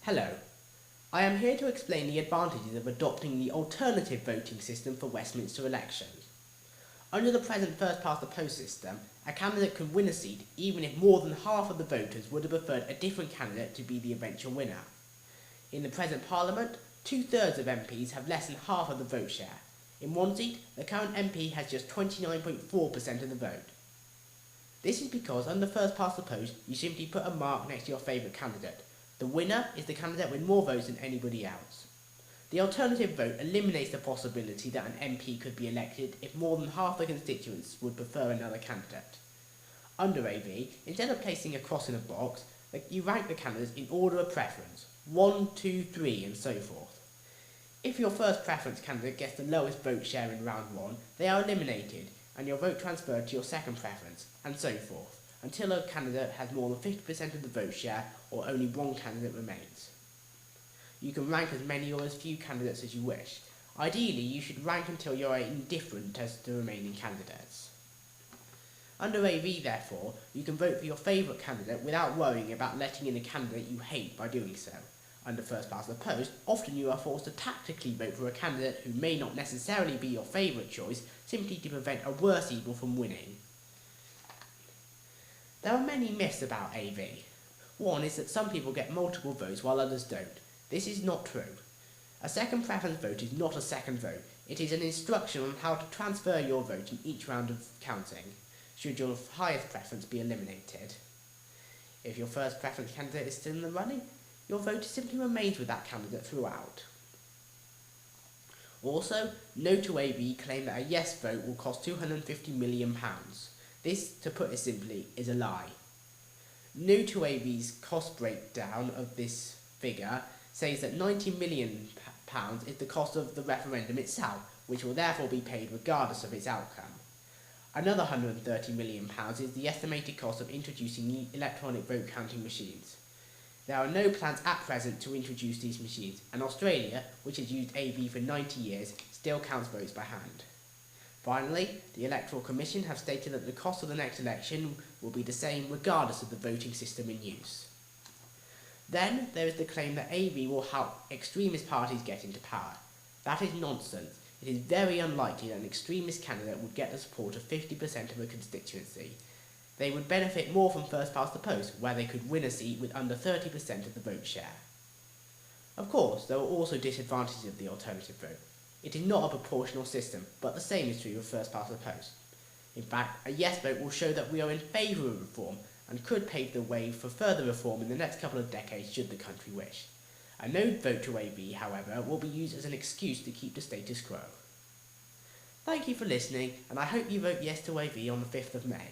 Hello, I am here to explain the advantages of adopting the alternative voting system for Westminster elections. Under the present first-past-the-post system, a candidate can win a seat even if more than half of the voters would have preferred a different candidate to be the eventual winner. In the present Parliament, 2/3 of MPs have less than half of the vote share. In one seat, the current MP has just 29.4% of the vote. This is because under first-past-the-post, you simply put a mark next to your favourite candidate. The winner is the candidate with more votes than anybody else. The alternative vote eliminates the possibility that an MP could be elected if more than half the constituents would prefer another candidate. Under AV, instead of placing a cross in a box, you rank the candidates in order of preference, 1, 2, 3 and so forth. If your first preference candidate gets the lowest vote share in round 1, they are eliminated and your vote transferred to your second preference, and so forth, until a candidate has more than 50% of the vote share or only one candidate remains. You can rank as many or as few candidates as you wish. Ideally, you should rank until you are indifferent as to the remaining candidates. Under AV, therefore, you can vote for your favourite candidate without worrying about letting in a candidate you hate by doing so. Under first-past-the-post, often you are forced to tactically vote for a candidate who may not necessarily be your favourite choice, simply to prevent a worse evil from winning. There are many myths about AV. One is that some people get multiple votes while others don't. This is not true. A second preference vote is not a second vote. It is an instruction on how to transfer your vote in each round of counting, should your highest preference be eliminated. If your first preference candidate is still in the running, your vote simply remains with that candidate throughout. Also, No to AV claim that a yes vote will cost £250 million. This, to put it simply, is a lie. No to AV's cost breakdown of this figure says that £90 million is the cost of the referendum itself, which will therefore be paid regardless of its outcome. Another £130 million is the estimated cost of introducing electronic vote counting machines. There are no plans at present to introduce these machines, and Australia, which has used AV for 90 years, still counts votes by hand. Finally, the Electoral Commission have stated that the cost of the next election will be the same regardless of the voting system in use. Then there is the claim that AV will help extremist parties get into power. That is nonsense. It is very unlikely that an extremist candidate would get the support of 50% of a constituency. They would benefit more from first-past-the-post, where they could win a seat with under 30% of the vote share. Of course, there are also disadvantages of the alternative vote. It is not a proportional system, but the same is true of first-past-the-post. In fact, a yes vote will show that we are in favour of reform, and could pave the way for further reform in the next couple of decades should the country wish. A no vote to AV, however, will be used as an excuse to keep the status quo. Thank you for listening, and I hope you vote yes to AV on the 5th of May.